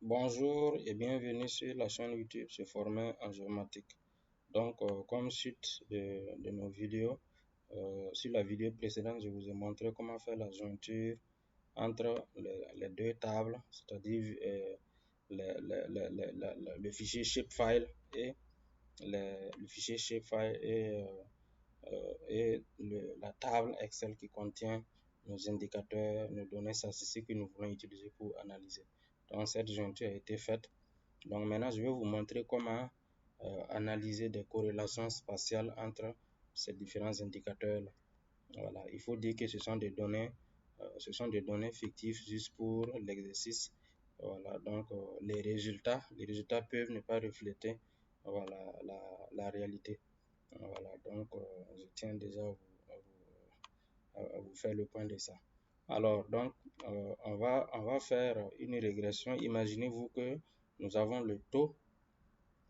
Bonjour et bienvenue sur la chaîne YouTube Se former en géomatique. Donc, comme suite de nos vidéos, sur la vidéo précédente, je vous ai montré comment faire la jointure entre les deux tables, c'est-à-dire le fichier shapefile et le fichier shapefile et la table Excel qui contient nos indicateurs, nos données statistiques que nous voulons utiliser pour analyser. Donc, cette jointure a été faite. Donc, maintenant, je vais vous montrer comment analyser des corrélations spatiales entre ces différents indicateurs-là. Voilà, il faut dire que ce sont des données fictives juste pour l'exercice. Voilà, donc les résultats peuvent ne pas refléter voilà, la réalité. Voilà, donc je tiens déjà à vous faire le point de ça. Alors, donc, on va faire une régression. Imaginez-vous que nous avons le taux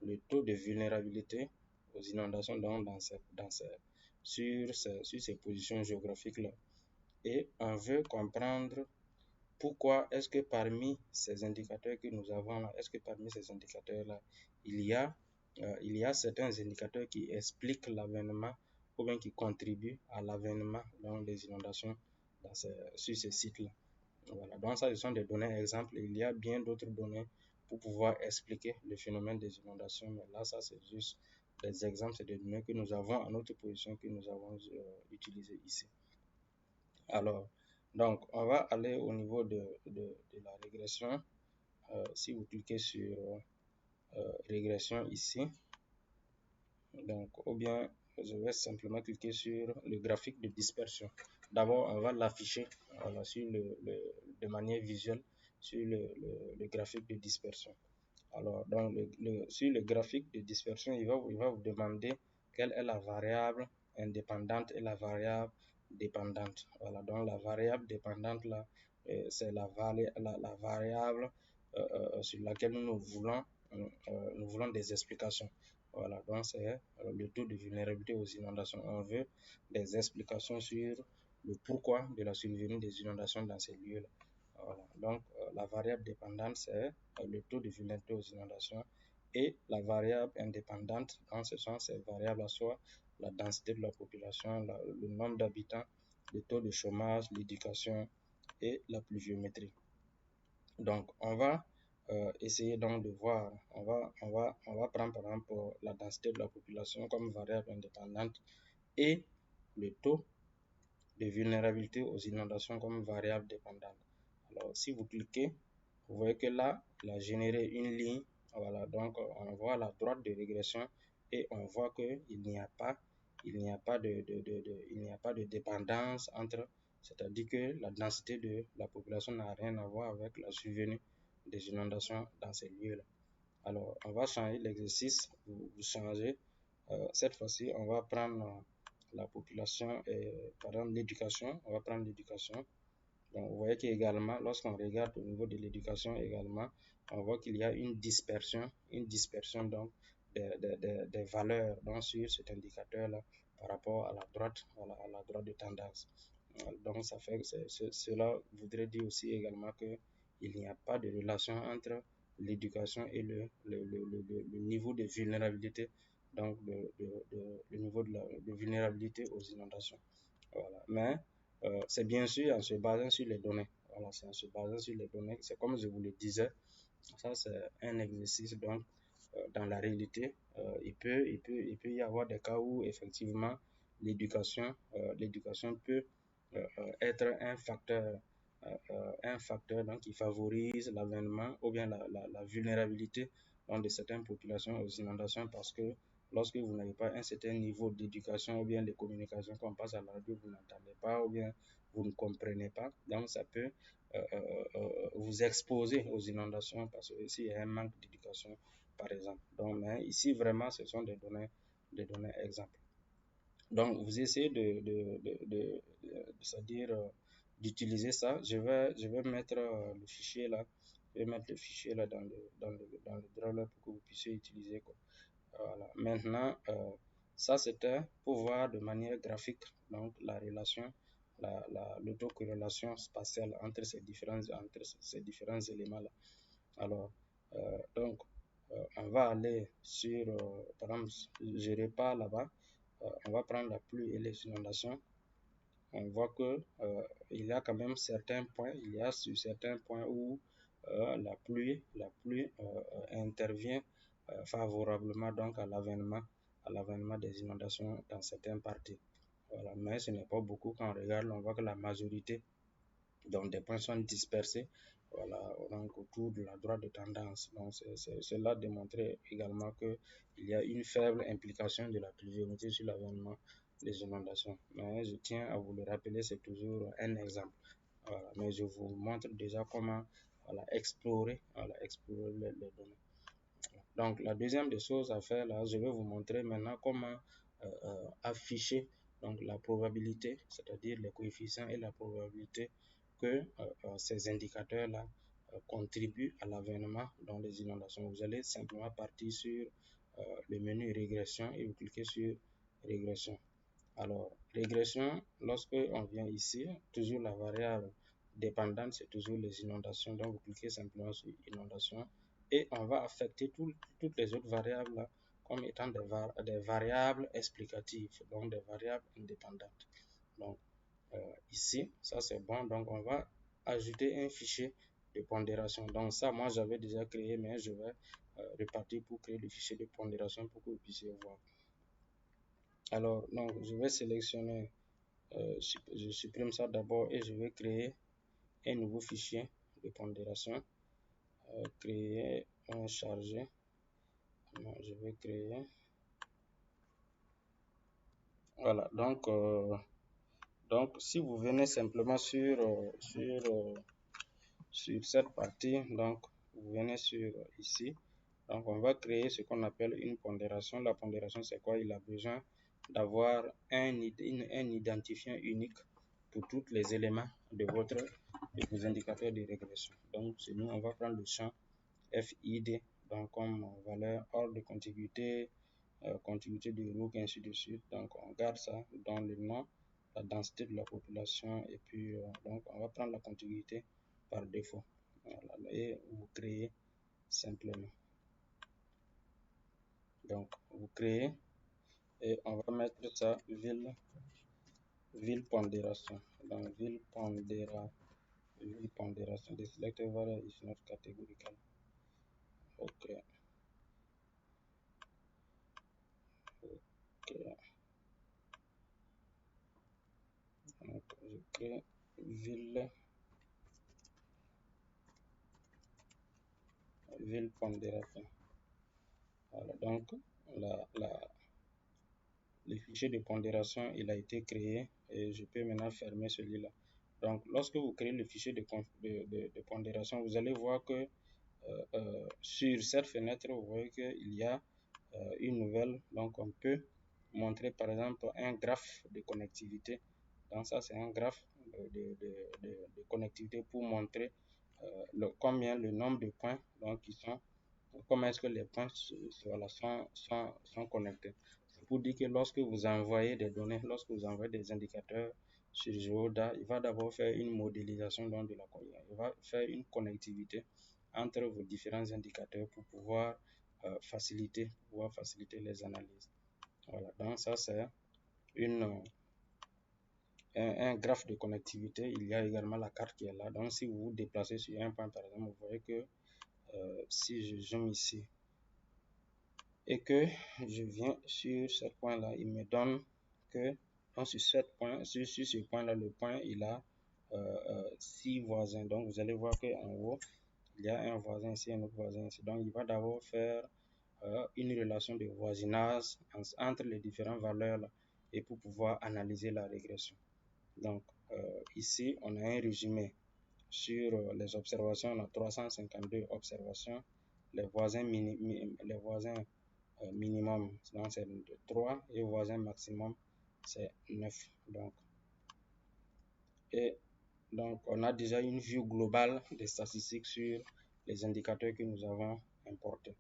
de vulnérabilité aux inondations donc sur ces positions géographiques-là. Et on veut comprendre pourquoi est-ce que parmi ces indicateurs que nous avons là, est-ce que parmi ces indicateurs-là, il y a certains indicateurs qui expliquent l'avènement ou bien qui contribuent à l'avènement des inondations sur ces sites-là. Voilà, donc ça, ce sont des données exemples. Il y a bien d'autres données pour pouvoir expliquer le phénomène des inondations, mais là, ça, c'est juste des exemples, c'est des données que nous avons à notre position, que nous avons utilisées ici. Alors, donc, on va aller au niveau de la régression. Si vous cliquez sur régression ici, donc, ou bien je vais simplement cliquer sur le graphique de dispersion. D'abord, on va l'afficher voilà, de manière visuelle sur le graphique de dispersion. Alors, donc, sur le graphique de dispersion, il va vous demander quelle est la variable indépendante et la variable dépendante. Voilà, donc la variable dépendante, là, c'est la variable sur laquelle nous voulons des explications. Voilà, donc c'est le taux de vulnérabilité aux inondations. On veut des explications sur le pourquoi de la survenue des inondations dans ces lieux-là. Voilà. Donc, la variable dépendante, c'est le taux de vulnérabilité aux inondations. Et la variable indépendante, donc, ce sont ces variables à soi, la densité de la population, le nombre d'habitants, le taux de chômage, l'éducation et la pluviométrie. Donc, on va essayer donc de voir, on va prendre par exemple la densité de la population comme variable indépendante et le taux de vulnérabilité aux inondations comme variable dépendante. Alors, si vous cliquez, vous voyez que là, il a généré une ligne. Voilà, donc on voit la droite de régression et on voit qu'il n'y a pas, il n'y a pas de dépendance entre, c'est-à-dire que la densité de la population n'a rien à voir avec la survenue des inondations dans ces lieux-là. Alors, on va changer l'exercice. Vous changez. Cette fois-ci, on va prendre la population et par exemple l'éducation. On va prendre l'éducation. Donc, vous voyez qu'également, lorsqu'on regarde au niveau de l'éducation également, on voit qu'il y a une dispersion donc des valeurs donc, sur cet indicateur-là par rapport à la droite, voilà, à la droite de tendance. Donc, ça fait que cela voudrait dire aussi également que il n'y a pas de relation entre l'éducation et le niveau de vulnérabilité, donc le niveau de vulnérabilité aux inondations. Voilà. Mais c'est bien sûr en se basant sur les données. Voilà, c'est en se basant sur les données. C'est comme je vous le disais, ça c'est un exercice. Donc, dans la réalité, il peut y avoir des cas où effectivement l'éducation peut être un facteur donc, qui favorise l'avènement ou bien la vulnérabilité donc, de certaines populations aux inondations parce que lorsque vous n'avez pas un certain niveau d'éducation ou bien de communication, quand on passe à la radio, vous n'entendez pas ou bien vous ne comprenez pas. Donc, ça peut vous exposer aux inondations parce que ici, il y a un manque d'éducation, par exemple. Donc, mais ici, vraiment, ce sont des données exemples. Donc, vous essayez c'est-à-dire d'utiliser ça. Je vais mettre le fichier là. Je vais mettre le fichier là dans le drawer pour que vous puissiez utiliser quoi. Voilà. Maintenant, ça c'était pour voir de manière graphique donc la relation, l'autocorrélation spatiale entre ces différents éléments là. Alors, Donc, on va aller sur, par exemple, je repars là-bas, on va prendre la pluie et les inondations. On voit que il y a quand même certains points, il y a sur certains points où la pluie intervient favorablement donc à l'avènement des inondations dans certaines parties. Voilà. Mais ce n'est pas beaucoup. Quand on regarde, on voit que la majorité donc des points sont dispersés, voilà, donc autour de la droite de tendance. Donc cela démontrait également qu'il y a une faible implication de la pluviométrie sur l'avènement des inondations. Mais je tiens à vous le rappeler, c'est toujours un exemple. Voilà, mais je vous montre déjà comment explorer les données. Donc la deuxième des choses à faire là, je vais vous montrer maintenant comment afficher donc la probabilité, c'est-à-dire les coefficients et la probabilité que ces indicateurs-là contribuent à l'avènement dans les inondations. Vous allez simplement partir sur le menu régression et vous cliquez sur régression. Alors, régression, lorsque on vient ici, toujours la variable dépendante, c'est toujours les inondations. Donc, vous cliquez simplement sur inondations et on va affecter toutes les autres variables là, comme étant des variables explicatives, donc des variables indépendantes. Donc, ici, ça c'est bon. Donc, on va ajouter un fichier de pondération. Donc, ça, moi, j'avais déjà créé, mais je vais repartir pour créer le fichier de pondération pour que vous puissiez voir. Alors, donc, je vais sélectionner, je supprime ça d'abord et je vais créer un nouveau fichier de pondération. Créer un chargé. Non, je vais créer. Voilà, donc si vous venez simplement sur cette partie, donc vous venez sur ici. Donc, on va créer ce qu'on appelle une pondération. La pondération, c'est quoi? Il a besoin d'avoir un identifiant unique pour tous les éléments de vos indicateurs de régression. Donc, chez nous, on va prendre le champ FID, donc comme valeur hors de contiguïté, contiguïté de Rook, ainsi de suite. Donc, on garde ça dans le nom, la densité de la population, et puis, donc, on va prendre la contiguïté par défaut. Voilà, et vous créez simplement. Donc, vous créez et on va mettre ça ville pondération. Donc, ville pondération. The selected variable is not categorical. Ok. Ok. Donc, je crée ville pondération. Voilà, donc le fichier de pondération, il a été créé et je peux maintenant fermer celui-là. Donc, lorsque vous créez le fichier de pondération, vous allez voir que sur cette fenêtre, vous voyez qu'il y a une nouvelle. Donc, on peut montrer par exemple un graphe de connectivité. Donc, ça, c'est un graphe de connectivité pour montrer combien le nombre de points donc, qui sont, comment est-ce que les points sont connectés. C'est pour dire que lorsque vous envoyez des données, lorsque vous envoyez des indicateurs sur Geoda, il va d'abord faire une modélisation donc, de la il va faire une connectivité entre vos différents indicateurs pour pouvoir faciliter les analyses. Voilà, donc ça c'est un graphe de connectivité. Il y a également la carte qui est là. Donc si vous vous déplacez sur un point par exemple, vous voyez que si je zoome ici et que je viens sur ce point là, il me donne que donc, sur ce point là, le point il a 6 voisins. Donc vous allez voir qu'en haut il y a un voisin ici, un autre voisin ici. Donc il va d'abord faire une relation de voisinage entre les différentes valeurs là, et pour pouvoir analyser la régression. Donc ici on a un résumé sur les observations. On a 352 observations. Les voisins minimum donc c'est 3 et voisin maximum c'est 9. Donc on a déjà une vue globale des statistiques sur les indicateurs que nous avons importés.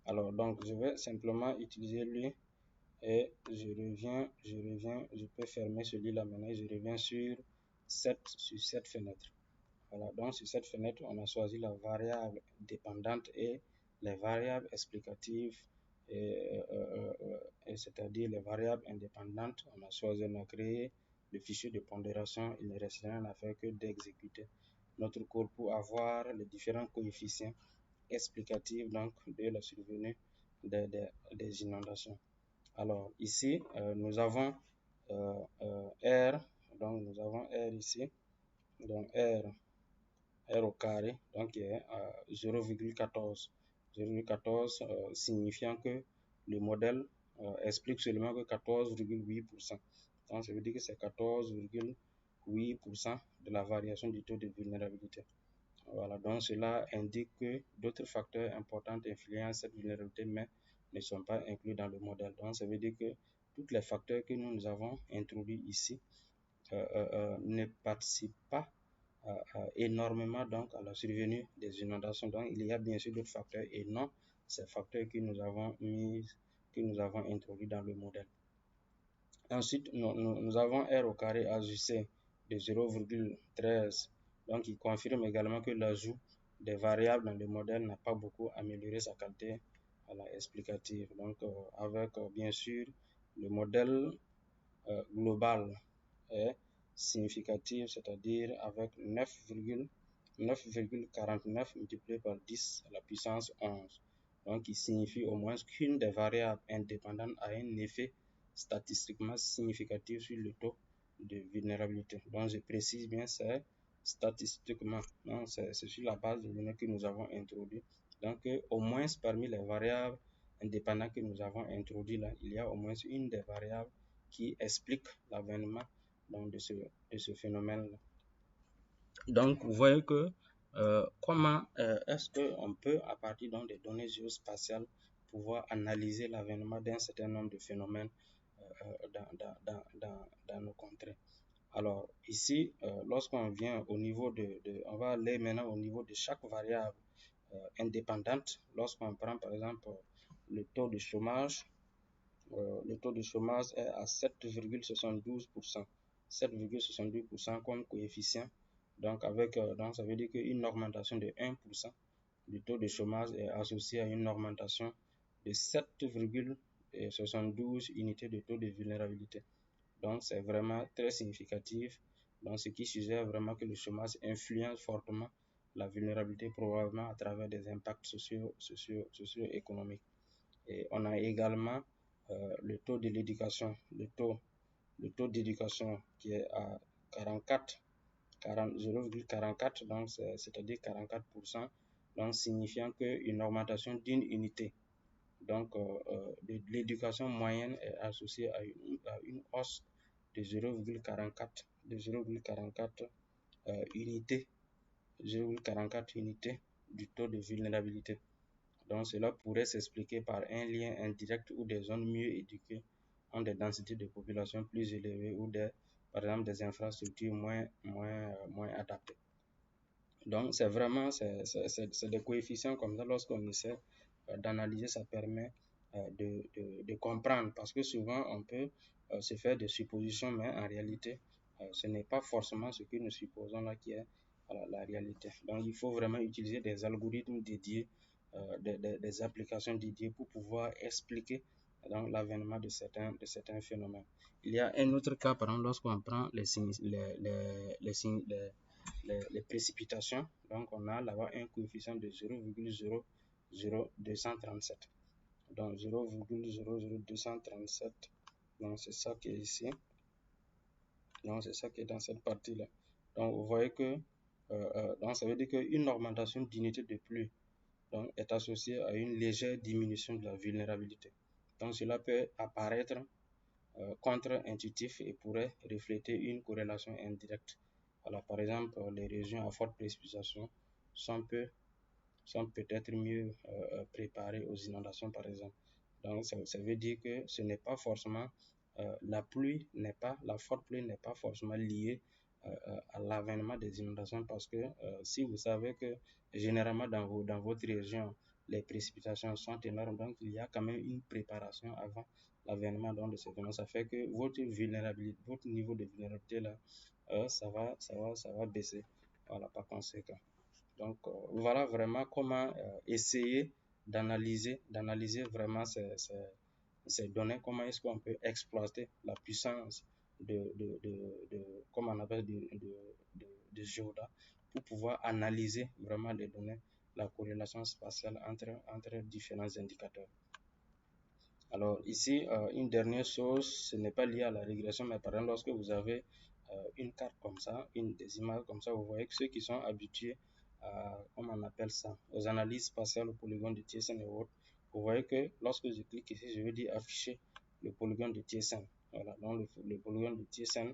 Alors donc je vais simplement utiliser lui et je peux fermer celui-là maintenant et je reviens sur cette fenêtre. Voilà, donc sur cette fenêtre, on a choisi la variable dépendante et les variables explicatives, et c'est-à-dire les variables indépendantes. On a choisi, on a créé le fichier de pondération. Il ne reste rien à faire que d'exécuter notre cours pour avoir les différents coefficients explicatifs donc, de la survenue des inondations. Alors ici, nous avons R, donc nous avons R ici, donc R au carré, donc qui est 0,14. 0,14 signifiant que le modèle explique seulement que 14,8%. Donc ça veut dire que c'est 14,8% de la variation du taux de vulnérabilité. Voilà, donc cela indique que d'autres facteurs importants influencent cette vulnérabilité, mais ne sont pas inclus dans le modèle. Donc ça veut dire que tous les facteurs que nous avons introduits ici ne participent pas énormément donc à la survenue des inondations. Donc il y a bien sûr d'autres facteurs et non ces facteurs que nous avons introduits dans le modèle. Ensuite, nous avons R au carré ajusté de 0,13, donc il confirme également que l'ajout des variables dans le modèle n'a pas beaucoup amélioré sa qualité explicative. Donc avec bien sûr le modèle global est significatif, c'est-à-dire avec 9,49 multiplié par 10 à la puissance 11. Donc, il signifie au moins qu'une des variables indépendantes a un effet statistiquement significatif sur le taux de vulnérabilité. Donc, je précise bien, c'est statistiquement. Donc, c'est sur la base de données que nous avons introduites. Donc, au moins parmi les variables indépendantes que nous avons introduites là, il y a au moins une des variables qui explique l'avènement de ce phénomène-là. Donc, vous voyez que comment est-ce qu'on peut, à partir des données géospatiales, pouvoir analyser l'avènement d'un certain nombre de phénomènes dans nos contrées. Alors, ici, lorsqu'on vient au niveau on va aller maintenant au niveau de chaque variable indépendante. Lorsqu'on prend, par exemple, le taux de chômage, le taux de chômage est à 7,72%. 7,72% comme coefficient. Donc, donc, ça veut dire qu'une augmentation de 1% du taux de chômage est associée à une augmentation de 7,72 unités de taux de vulnérabilité. Donc, c'est vraiment très significatif. Donc, ce qui suggère vraiment que le chômage influence fortement la vulnérabilité, probablement à travers des impacts socio-économiques. Et on a également le taux de l'éducation, le taux d'éducation qui est à 0,44, donc c'est-à-dire 44%, donc signifiant qu'une augmentation d'une unité. Donc, l'éducation moyenne est associée à une hausse de 0,44 unités, 0,44 unités du taux de vulnérabilité. Donc, cela pourrait s'expliquer par un lien indirect où des zones mieux éduquées ont des densités de population plus élevées ou par exemple des infrastructures moins adaptées. Donc, c'est vraiment des coefficients comme ça. Lorsqu'on essaie d'analyser, ça permet de comprendre, parce que souvent on peut se faire des suppositions, mais en réalité, ce n'est pas forcément ce que nous supposons là qui est la réalité. Donc, il faut vraiment utiliser des algorithmes dédiés, des applications dédiées pour pouvoir expliquer l'avènement de certains phénomènes. Il y a un autre cas, par exemple, lorsqu'on prend les précipitations. Donc, on a là-bas un coefficient de 0,00237. Donc, 0,00237. Donc, c'est ça qui est ici. Donc, c'est ça qui est dans cette partie-là. Donc, vous voyez que donc ça veut dire qu'une augmentation d'unité de pluie donc, est associée à une légère diminution de la vulnérabilité. Donc, cela peut apparaître contre-intuitif et pourrait refléter une corrélation indirecte. Alors, par exemple, les régions à forte précipitation sont peut-être mieux préparées aux inondations, par exemple. Donc, ça veut dire que ce n'est pas forcément la forte pluie n'est pas forcément liée à l'avènement des inondations, parce que si vous savez que généralement dans votre région, les précipitations sont énormes, donc il y a quand même une préparation avant l'avènement de ces phénomènes. Ça fait que votre niveau de vulnérabilité là, ça va baisser. Voilà, par conséquent. Donc, voilà vraiment comment essayer d'analyser vraiment ces données, comment est-ce qu'on peut exploiter la puissance comment on appelle, de Geoda pour pouvoir analyser vraiment les données, la corrélation spatiale entre différents indicateurs. Alors ici, une dernière chose, ce n'est pas lié à la régression, mais par exemple, lorsque vous avez une carte comme ça, des images comme ça, vous voyez que ceux qui sont habitués à, comment on appelle ça, aux analyses spatiales, au polygone de Thiessen et autres, vous voyez que lorsque je clique ici, je veux dire afficher le polygone de Thiessen. Voilà, donc le polygone de Thiessen,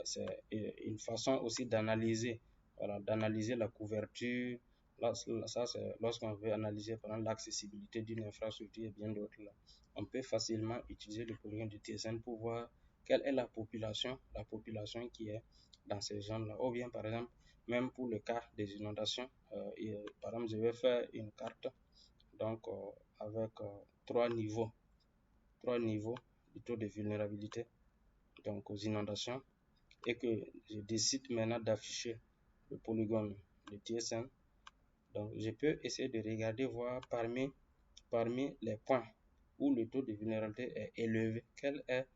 c'est une façon aussi d'analyser, voilà, d'analyser la couverture. Là, ça, c'est lorsqu'on veut analyser par exemple l'accessibilité d'une infrastructure et bien d'autres là. On peut facilement utiliser le polygone de Thiessen pour voir quelle est la population qui est dans ces zones-là. Ou bien, par exemple, même pour le cas des inondations, par exemple, je vais faire une carte donc, avec trois niveaux de taux de vulnérabilité donc, aux inondations et que je décide maintenant d'afficher le polygone de Thiessen. Donc, je peux essayer de regarder, voir parmi les points où le taux de vulnérabilité est élevé, quelle est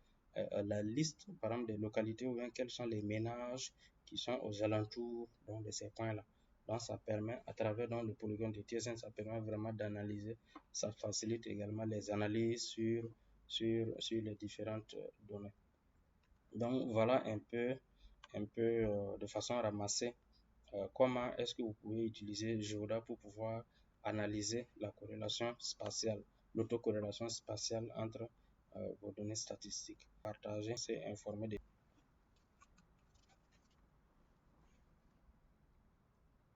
la liste, par exemple, des localités ou bien quels sont les ménages qui sont aux alentours donc, de ces points-là. Donc, ça permet, à travers donc, le polygone de Thiessen, ça permet vraiment d'analyser, ça facilite également les analyses sur les différentes données. Donc, voilà un peu de façon ramassée comment est-ce que vous pouvez utiliser Geoda pour pouvoir analyser la corrélation spatiale, l'autocorrélation spatiale entre vos données statistiques. Partager, c'est informer des